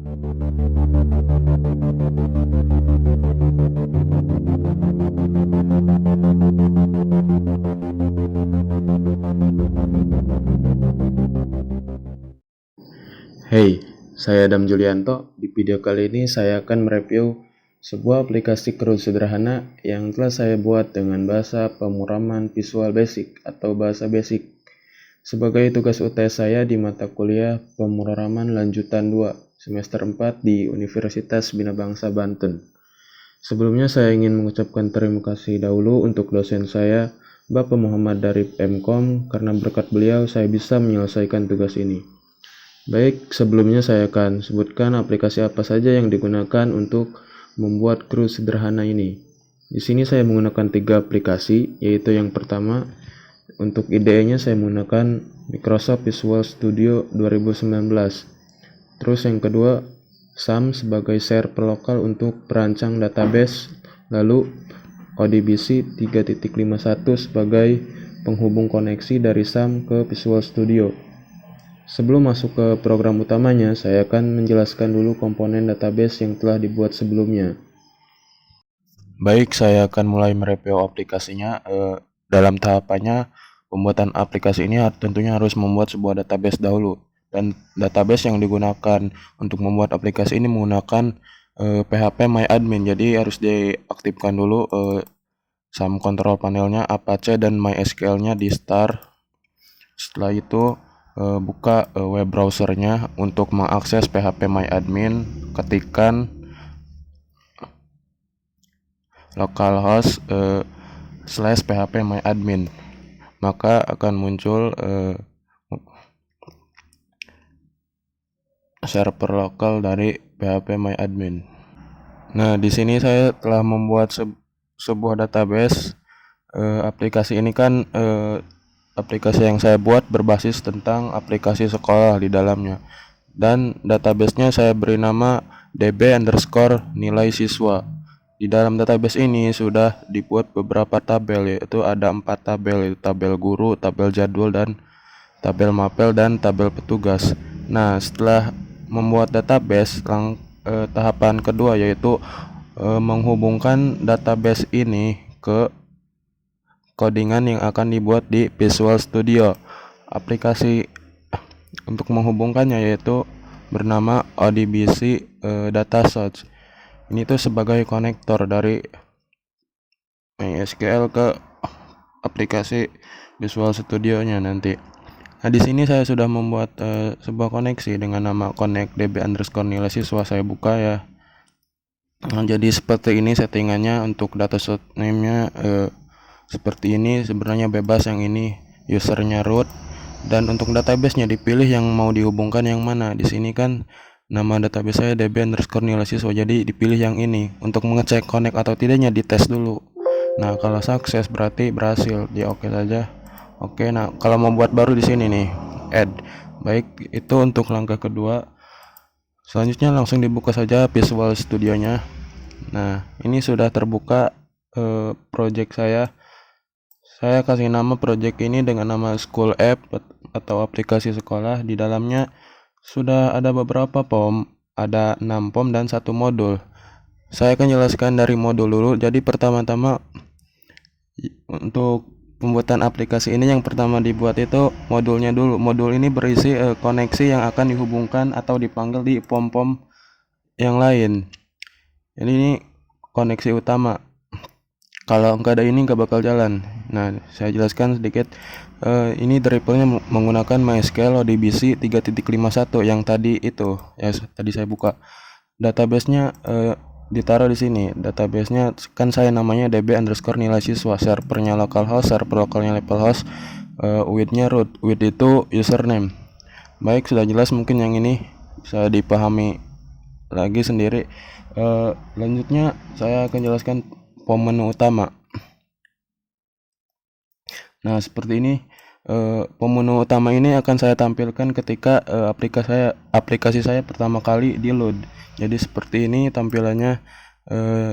Hey, saya Adam Julianto. Di video kali ini saya akan mereview sebuah aplikasi CRUD sederhana yang telah saya buat dengan bahasa pemrograman Visual Basic atau bahasa basic sebagai tugas UTS saya di mata kuliah pemrograman lanjutan 2 semester 4 di Universitas Bina Bangsa Banten. Sebelumnya saya ingin mengucapkan terima kasih dahulu untuk dosen saya, Bapak Muhammad dari MKOM, karena berkat beliau saya bisa menyelesaikan tugas ini. Baik, sebelumnya saya akan sebutkan aplikasi apa saja yang digunakan untuk membuat CRUD sederhana ini. Di sini saya menggunakan 3 aplikasi, yaitu yang pertama, untuk IDE-nya saya menggunakan Microsoft Visual Studio 2019. Terus yang kedua, SAM sebagai server lokal untuk perancang database, lalu ODBC 3.51 sebagai penghubung koneksi dari SAM ke Visual Studio. Sebelum masuk ke program utamanya, saya akan menjelaskan dulu komponen database yang telah dibuat sebelumnya. Baik, saya akan mulai mereview aplikasinya. Dalam tahapannya, pembuatan aplikasi ini tentunya harus membuat sebuah database dahulu. Dan database yang digunakan untuk membuat aplikasi ini menggunakan PHP MyAdmin. Jadi harus diaktifkan dulu SAM control panelnya, Apache dan MySQL-nya di start. Setelah itu buka web browsernya. Untuk mengakses PHP MyAdmin, ketikkan localhost /php myadmin, maka akan muncul server lokal dari PHP MyAdmin. Nah, di sini saya telah membuat sebuah database. Aplikasi ini kan aplikasi yang saya buat berbasis tentang aplikasi sekolah di dalamnya, dan databasenya saya beri nama db_nilai siswa. Di dalam database ini sudah dibuat beberapa tabel, yaitu ada 4 tabel, yaitu tabel guru, tabel jadwal, dan tabel mapel, dan tabel petugas. Nah, setelah membuat database, tahapan kedua yaitu menghubungkan database ini ke codingan yang akan dibuat di Visual Studio. Aplikasi untuk menghubungkannya yaitu bernama ODBC Data Source. Ini tuh sebagai konektor dari MySQL ke aplikasi Visual Studio-nya nanti. Nah, di sini saya sudah membuat sebuah koneksi dengan nama connect db_nilai siswa. Saya buka ya. Nah, jadi seperti ini settingannya. Untuk data source name-nya seperti ini, sebenarnya bebas yang ini, usernya root, dan untuk database-nya dipilih yang mau dihubungkan yang mana. Di sini kan nama database saya db_nilai siswa, jadi dipilih yang ini. Untuk mengecek connect atau tidaknya dites dulu. Nah, kalau sukses berarti berhasil, di oke saja. Oke, nah kalau mau buat baru di sini nih, add. Baik, itu untuk langkah kedua. Selanjutnya langsung dibuka saja Visual Studio-nya. Nah, ini sudah terbuka project saya. Saya kasih nama project ini dengan nama School App atau aplikasi sekolah. Di dalamnya sudah ada beberapa POM, ada 6 POM dan 1 modul. Saya akan jelaskan dari modul dulu. Jadi pertama-tama untuk pembuatan aplikasi ini yang pertama dibuat itu modulnya dulu. Modul ini berisi koneksi yang akan dihubungkan atau dipanggil di POM-POM yang lain. Ini koneksi utama. Kalau nggak ada ini nggak bakal jalan. Nah, saya jelaskan sedikit. Ini drivernya menggunakan MySQL ODBC 3.51 yang tadi itu, ya tadi saya buka. Database-nya ditaruh di sini. Database-nya kan saya namanya db_nilai siswa. Servernya localhost, server lokalnya levelhost, with-nya root. With itu username. Baik, sudah jelas mungkin yang ini bisa dipahami lagi sendiri. Lanjutnya saya akan jelaskan POM menu utama. Nah, seperti ini. POM menu utama ini akan saya tampilkan ketika aplikasi saya pertama kali di load. Jadi seperti ini tampilannya.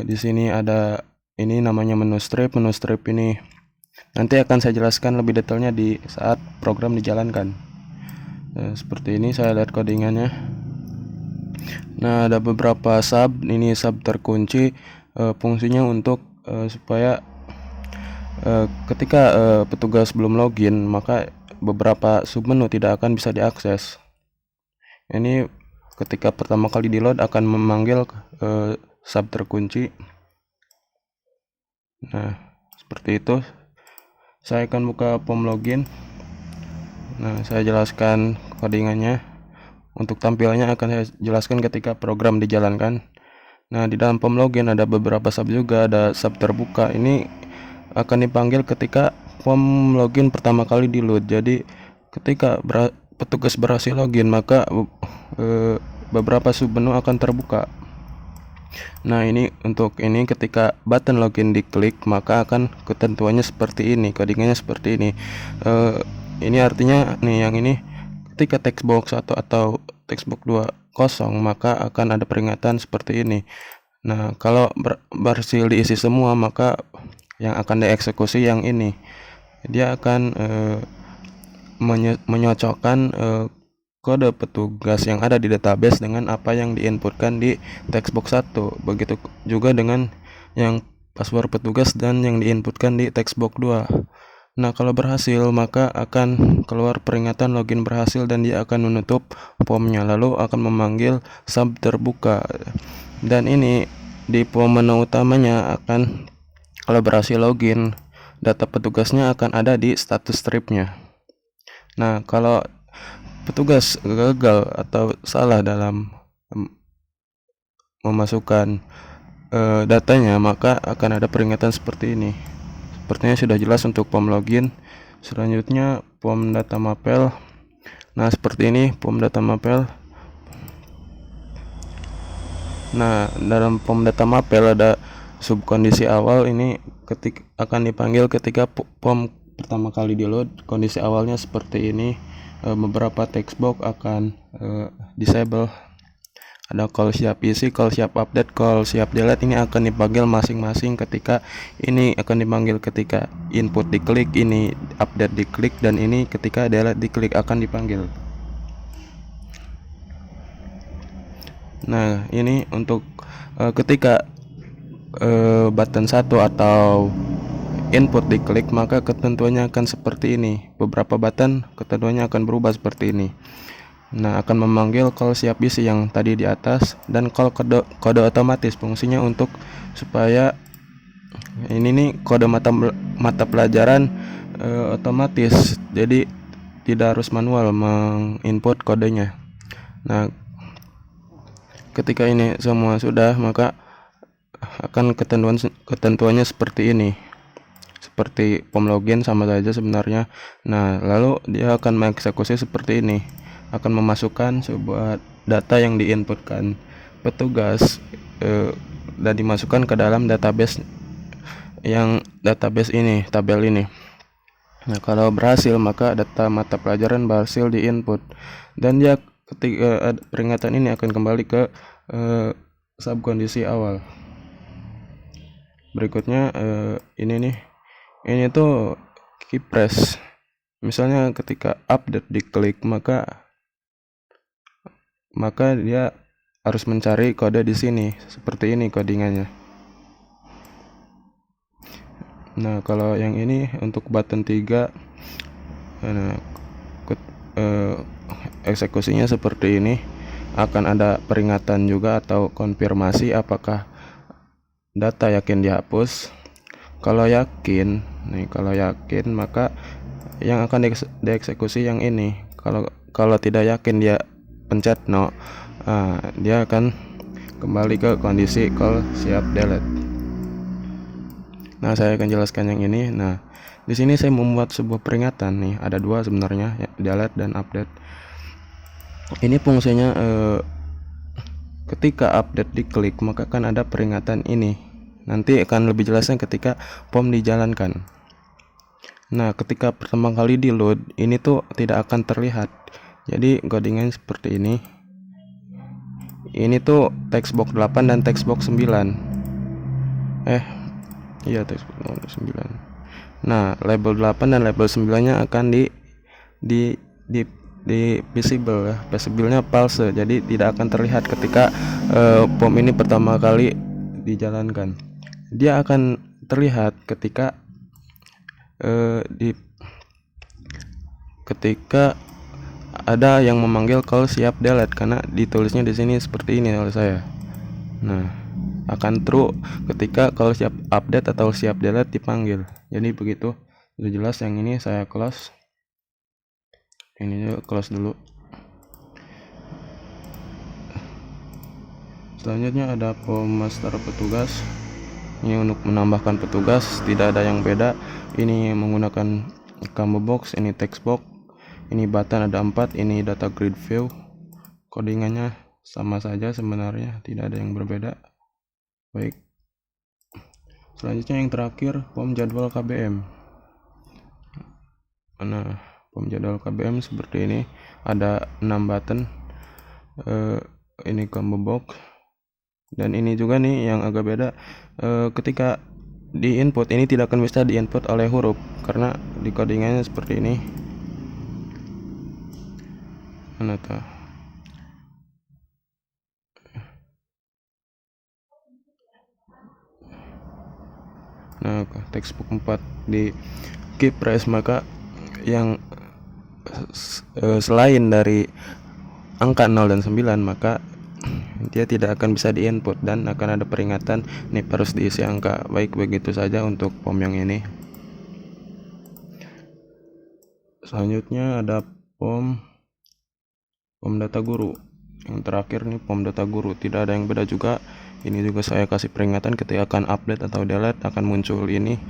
Di sini ada ini namanya menu strip. Menu strip ini nanti akan saya jelaskan lebih detailnya di saat program dijalankan. Seperti ini saya lihat codingannya. Nah, ada beberapa sub, ini sub terkunci, fungsinya untuk supaya ketika petugas belum login, maka beberapa submenu tidak akan bisa diakses. Ini ketika pertama kali di load akan memanggil sub terkunci. Nah, seperti itu. Saya akan buka form login. Nah, saya jelaskan codingannya. Untuk tampilannya akan saya jelaskan ketika program dijalankan. Nah, di dalam form login ada beberapa sub juga, ada sub terbuka. Ini akan dipanggil ketika form login pertama kali di load. Jadi ketika petugas berhasil login, maka beberapa submenu akan terbuka. Nah, ini untuk ini ketika button login diklik, maka akan ketentuannya seperti ini, codingannya seperti ini. Ini artinya nih, yang ini ketika text box 1 atau text box 2 kosong, maka akan ada peringatan seperti ini. Nah, kalau berhasil diisi semua, maka yang akan dieksekusi yang ini. Dia akan menyocokkan kode petugas yang ada di database dengan apa yang diinputkan di textbox 1. Begitu juga dengan yang password petugas dan yang diinputkan di textbox 2. Nah, kalau berhasil, maka akan keluar peringatan login berhasil dan dia akan menutup formnya, lalu akan memanggil sub terbuka. Dan ini di form menu utamanya akan, kalau berhasil login, data petugasnya akan ada di status stripnya. Nah, kalau petugas gagal atau salah dalam memasukkan datanya, maka akan ada peringatan seperti ini. Sepertinya sudah jelas untuk form login. Selanjutnya form data mapel. Nah, seperti ini form data mapel. Nah, dalam form data mapel ada subkondisi awal. Ini akan dipanggil ketika form pertama kali di load. Kondisi awalnya seperti ini. Beberapa text box akan disable. Ada call siap isi, call siap update, call siap delete. Ini akan dipanggil masing-masing ketika ini akan dipanggil ketika input diklik, ini update diklik, dan ini ketika delete diklik akan dipanggil. Nah, ini untuk ketika button 1 atau input diklik, maka ketentuannya akan seperti ini. Beberapa button ketentuannya akan berubah seperti ini. Nah, akan memanggil call siap isi yang tadi di atas, dan call kode otomatis. Fungsinya untuk supaya ini nih kode mata pelajaran otomatis, jadi tidak harus manual menginput kodenya. Nah, ketika ini semua sudah, maka akan ketentuannya seperti ini. Seperti form login sama saja sebenarnya. Nah, lalu dia akan mengeksekusi seperti ini. Akan memasukkan sebuah data yang diinputkan petugas dan dimasukkan ke dalam database ini, tabel ini. Nah, kalau berhasil, maka data mata pelajaran berhasil diinput, dan dia ketika peringatan ini akan kembali ke subkondisi awal. Berikutnya ini nih, ini tuh key press. Misalnya ketika update diklik, maka dia harus mencari kode di sini. Seperti ini codingannya. Nah, kalau yang ini untuk button 3, eksekusinya seperti ini. Akan ada peringatan juga atau konfirmasi apakah data yakin dihapus. Kalau yakin, maka yang akan dieksekusi yang ini. Kalau tidak yakin, dia pencet no. Dia akan kembali ke kondisi call siap delete. Nah, saya akan jelaskan yang ini. Nah, di sini saya membuat sebuah peringatan nih. Ada dua sebenarnya, delete dan update. Ini fungsinya ketika update diklik, maka akan ada peringatan ini. Nanti akan lebih jelasnya ketika form dijalankan. Nah, ketika pertama kali di load, ini tuh tidak akan terlihat. Jadi codingan seperti ini. Ini tuh text box 8 dan text box 9. Iya, text box 9. Nah, label 8 dan label 9-nya akan di visible ya, visible-nya palsu, jadi tidak akan terlihat ketika POM ini pertama kali dijalankan. Dia akan terlihat ketika ketika ada yang memanggil call siap delete, karena ditulisnya di sini seperti ini oleh saya. Nah, akan true ketika call siap update atau siap delete dipanggil. Jadi begitu. Sudah jelas. Yang ini saya close. Ini juga close dulu. Selanjutnya ada POM master petugas. Ini untuk menambahkan petugas, tidak ada yang beda. Ini menggunakan combo box, ini text box, ini button ada 4, ini data grid view. Codingannya sama saja sebenarnya, tidak ada yang berbeda. Baik. Selanjutnya yang terakhir, POM jadwal KBM. Nah, POM jadwal KBM seperti ini, ada 6 button. Ini combo box. Dan ini juga nih yang agak beda, ketika di input ini tidak akan bisa di input oleh huruf karena di codingannya seperti ini. Mana tuh? Nah, textbook 4 di keep press, maka yang selain dari angka 0 dan 9 maka dia tidak akan bisa di input dan akan ada peringatan nih harus diisi angka. Baik, begitu saja untuk POM yang ini. Selanjutnya ada POM data guru. Yang terakhir nih POM data guru, tidak ada yang beda juga. Ini juga saya kasih peringatan ketika akan update atau delete akan muncul ini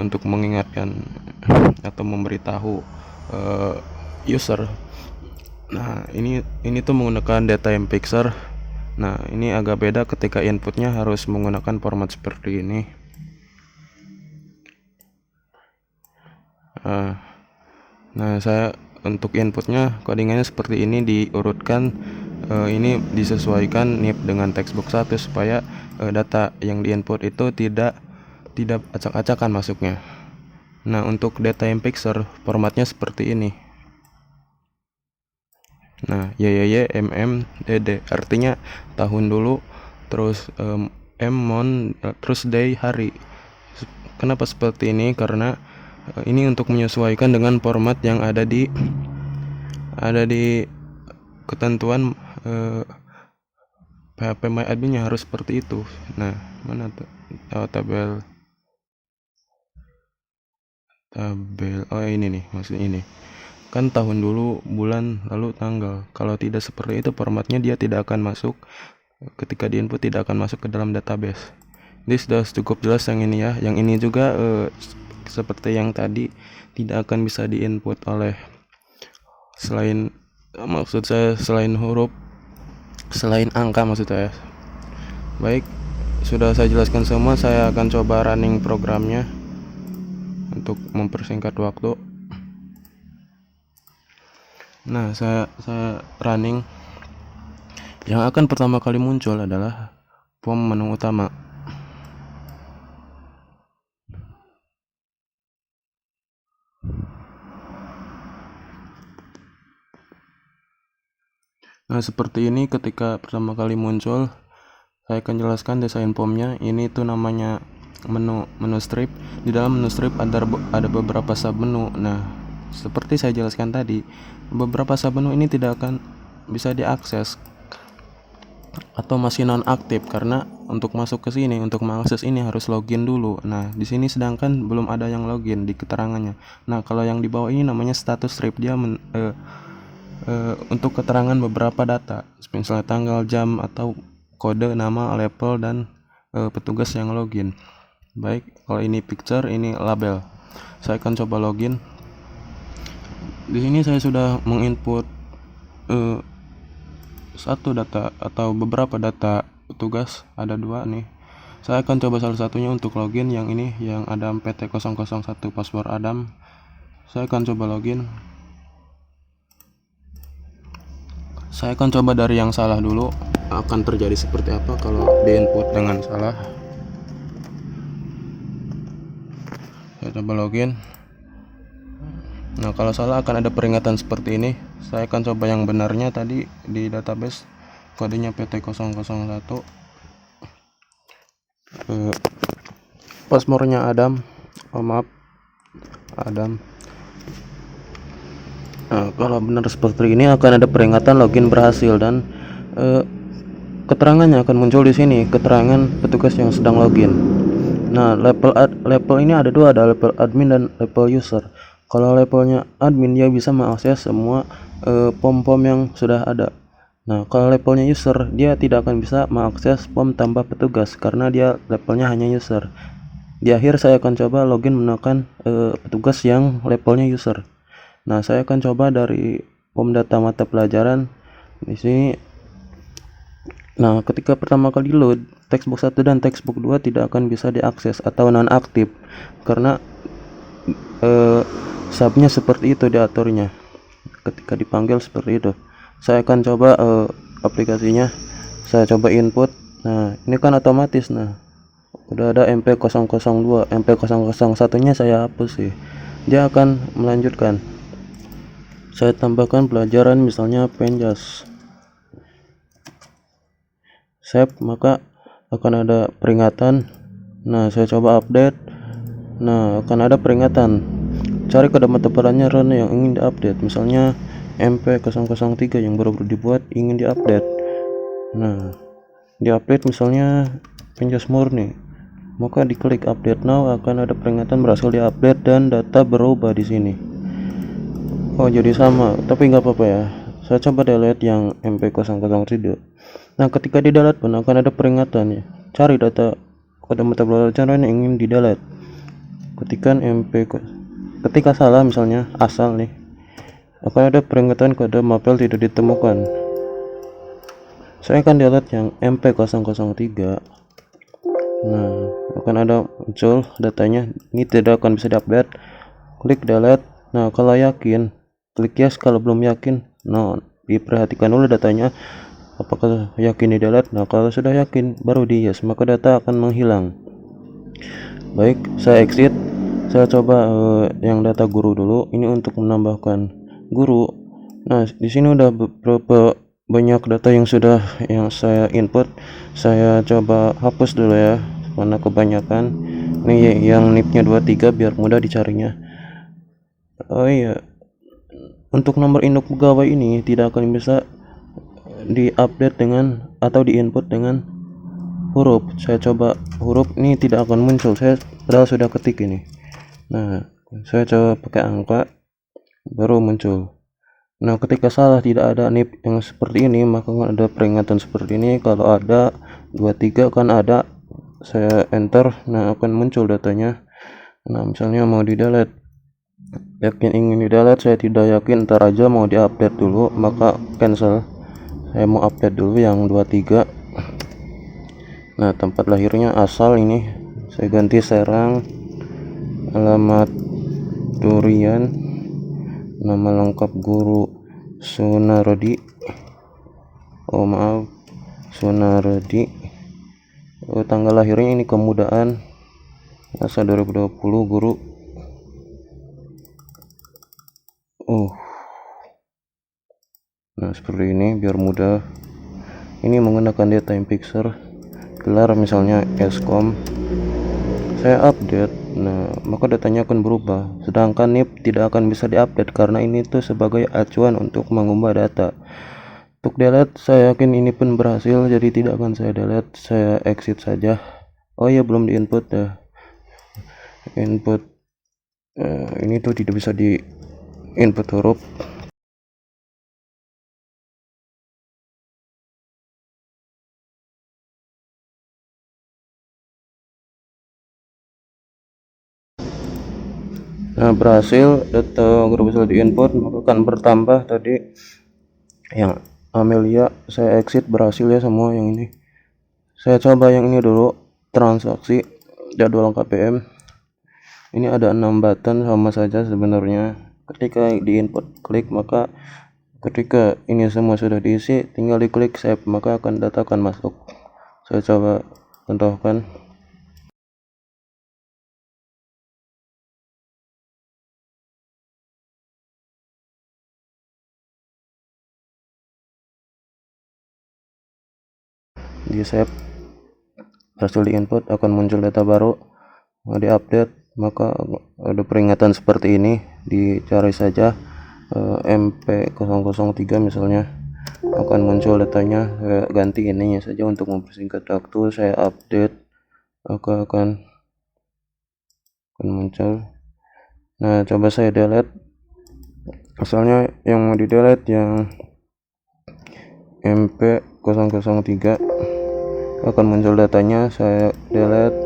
untuk mengingatkan atau memberitahu user. Nah, ini tuh menggunakan data mpixer. Nah, ini agak beda ketika inputnya harus menggunakan format seperti ini. Nah, saya untuk inputnya codingannya seperti ini diurutkan. Ini disesuaikan NIP dengan textbook 1 supaya data yang diinput itu tidak acak-acakan masuknya. Nah, untuk data mpixer formatnya seperti ini. Nah, YYY artinya tahun dulu, terus mon, terus day hari. Kenapa seperti ini? Karena ini untuk menyesuaikan dengan format yang ada di ketentuan PHP MyAdmin harus seperti itu. Nah, mana tuh tabel oh ini nih, maksudnya ini kan tahun dulu, bulan, lalu tanggal. Kalau tidak seperti itu formatnya, dia tidak akan masuk ketika di input, tidak akan masuk ke dalam database. Ini sudah cukup jelas yang ini ya. Yang ini juga seperti yang tadi, tidak akan bisa di input oleh selain huruf, selain angka maksud saya. Baik, sudah saya jelaskan semua. Saya akan coba running programnya untuk mempersingkat waktu. Nah, saya running. Yang akan pertama kali muncul adalah POM menu utama. Nah, seperti ini ketika pertama kali muncul. Saya akan jelaskan desain POM-nya. Ini tuh namanya menu strip. Di dalam menu strip ada beberapa sub menu. Nah, seperti saya jelaskan tadi, beberapa sub menu ini tidak akan bisa diakses atau masih non aktif karena untuk masuk ke sini, untuk mengakses ini harus login dulu. Nah, di sini sedangkan belum ada yang login di keterangannya. Nah, kalau yang di bawah ini namanya status strip. Dia untuk keterangan beberapa data, misalnya tanggal, jam, atau kode, nama, level, dan petugas yang login. Baik, kalau ini picture, ini label. Saya akan coba login. Di sini saya sudah menginput satu data atau beberapa data petugas, ada 2 nih. Saya akan coba salah satunya untuk login, yang ini yang Adam PT001 password Adam. Saya akan coba login. Saya akan coba dari yang salah dulu, akan terjadi seperti apa kalau di input dengan salah. Saya coba login. Nah, kalau salah akan ada peringatan seperti ini. Saya akan coba yang benarnya tadi di database, kodenya PT001, passwordnya Adam, maaf, Adam. Nah, kalau benar seperti ini akan ada peringatan login berhasil dan keterangannya akan muncul di sini, keterangan petugas yang sedang login. Nah, level ini ada dua, ada level admin dan level user. Kalau levelnya admin dia bisa mengakses semua pom-pom yang sudah ada. Nah, kalau levelnya user dia tidak akan bisa mengakses pom tambah petugas karena dia levelnya hanya user. Di akhir saya akan coba login menggunakan petugas yang levelnya user. Nah, saya akan coba dari pom data mata pelajaran di sini. Nah, ketika pertama kali load, textbook 1 dan textbook 2 tidak akan bisa diakses atau non-aktif karena subnya seperti itu diaturnya. Ketika dipanggil seperti itu. Saya akan coba aplikasinya. Saya coba input. Nah, ini kan otomatis. Nah, udah ada MP002, MP001-nya saya hapus sih. Dia akan melanjutkan. Saya tambahkan pelajaran misalnya Penjas. Save, maka akan ada peringatan. Nah, saya coba update. Nah, akan ada peringatan. Cari kode mata pelajaran yang ingin diupdate. Misalnya MP003 yang baru dibuat ingin diupdate. Nah, diupdate misalnya Penjas murni. Maka diklik update now, akan ada peringatan berhasil diupdate dan data berubah di sini. Oh, jadi sama, tapi nggak apa-apa ya. Saya coba delete yang MP003. Nah, ketika di delete pun akan ada peringatan ya. Cari data kode mata pelajaran yang ingin di delete. Ketikkan ketika salah misalnya asal nih, akan ada peringatan kode mapel tidak ditemukan. Saya akan delete yang MP003. Nah, akan ada muncul datanya, ini tidak akan bisa diupdate. Klik delete. Nah, kalau yakin klik yes, kalau belum yakin no. Diperhatikan dulu datanya apakah yakin di delete. Nah, kalau sudah yakin baru di yes, maka data akan menghilang. Baik, saya exit. Saya coba yang data guru dulu. Ini untuk menambahkan guru. Nah, di sini udah beberapa banyak data yang sudah yang saya input. Saya coba hapus dulu ya, mana kebanyakan. Ini yang NIP-nya 23 biar mudah dicarinya. Oh iya, untuk nomor induk pegawai ini tidak akan bisa diupdate dengan atau diinput dengan huruf. Saya coba huruf, ini tidak akan muncul. Saya padahal sudah ketik ini. Nah, saya coba pakai angka baru muncul. Nah, ketika salah tidak ada NIP yang seperti ini, maka ada peringatan seperti ini. Kalau ada 23 kan ada, saya enter, nah akan muncul datanya. Nah, misalnya mau di delete, yakin ingin di delete, saya tidak yakin, ntar aja mau diupdate dulu, maka cancel. Saya mau update dulu yang 23. Nah, tempat lahirnya asal ini saya ganti Serang, alamat Durian, nama lengkap guru Sunardi. Oh maaf, Sunardi. Tanggal lahirnya ini Kemudahan, masa 2020, guru. Nah, seperti ini biar mudah. Ini menggunakan data time fixer. Gelar misalnya Eskom. Saya update. Nah, maka datanya akan berubah. Sedangkan NIP tidak akan bisa diupdate karena ini tuh sebagai acuan untuk mengubah data. Untuk delete, saya yakin ini pun berhasil, jadi tidak akan saya delete. Saya exit saja. Oh iya, belum diinput ya. Input ini tuh tidak bisa di input huruf. Nah, berhasil, data guru bisa diinput, maka akan bertambah tadi yang Amelia. Saya exit, berhasil ya semua yang ini. Saya coba yang ini dulu, transaksi jadwal KPM. Ini ada 6 button, sama saja sebenarnya. Ketika diinput klik, maka ketika ini semua sudah diisi, tinggal diklik save, maka akan data akan masuk. Saya coba contohkan. di save, berhasil di input, akan muncul data baru. Di update maka ada peringatan seperti ini, dicari saja MP003 misalnya, akan muncul datanya. Saya ganti ininya saja untuk mempersingkat waktu, saya update, maka akan muncul. Nah, coba saya delete, asalnya yang mau di delete yang MP003, akan muncul datanya. Saya delete,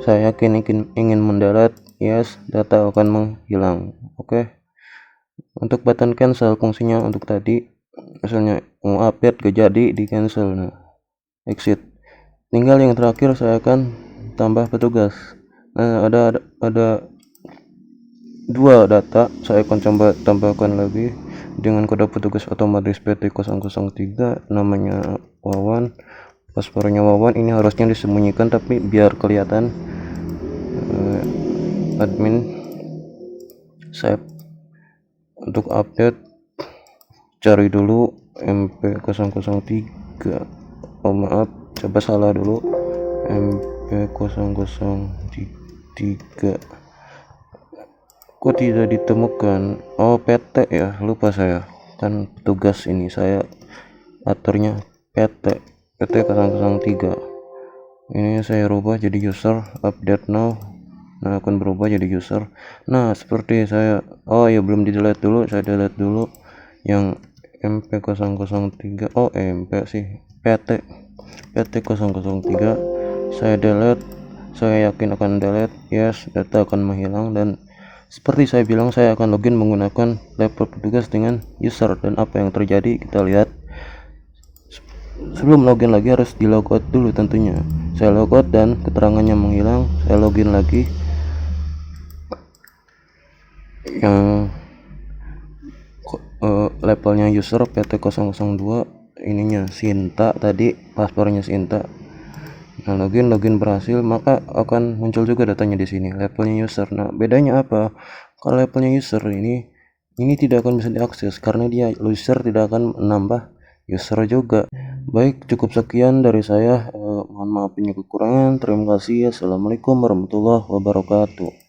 saya yakin ingin mendelete, yes, data akan menghilang. Oke. Untuk button cancel, fungsinya untuk tadi misalnya mau update gak jadi, di cancel. Nah, exit. Tinggal yang terakhir saya akan tambah petugas. Nah, ada dua data, saya akan coba tambahkan lagi dengan kode petugas otomatis PT003, namanya Wawan, paspornya Wawan. Ini harusnya disembunyikan, tapi biar kelihatan. Admin save. Untuk update cari dulu MP003, oh maaf, coba salah dulu, MP003 kok tidak ditemukan. Oh, PT ya, lupa saya, kan petugas ini saya aturnya PT003. Ini saya rubah jadi user, update now. Nah, akan berubah jadi user. Nah, seperti saya, oh ya, belum di delete dulu, saya delete dulu yang MP003. oh MP sih, PT003 saya delete. Saya yakin akan delete, yes, data akan menghilang. Dan seperti saya bilang, saya akan login menggunakan laptop petugas dengan user. Dan apa yang terjadi kita lihat. Sebelum login lagi harus di logout dulu tentunya. Saya logout dan keterangannya menghilang. Saya login lagi, yang levelnya user PT002, ininya Sinta, tadi paspornya Sinta. Nah, login berhasil, maka akan muncul juga datanya di sini, levelnya user. Nah, bedanya apa? Kalau levelnya user ini tidak akan bisa diakses karena dia user, tidak akan menambah user juga. Baik, cukup sekian dari saya. Mohon maaf ini kekurangan. Terima kasih. Assalamualaikum warahmatullahi wabarakatuh.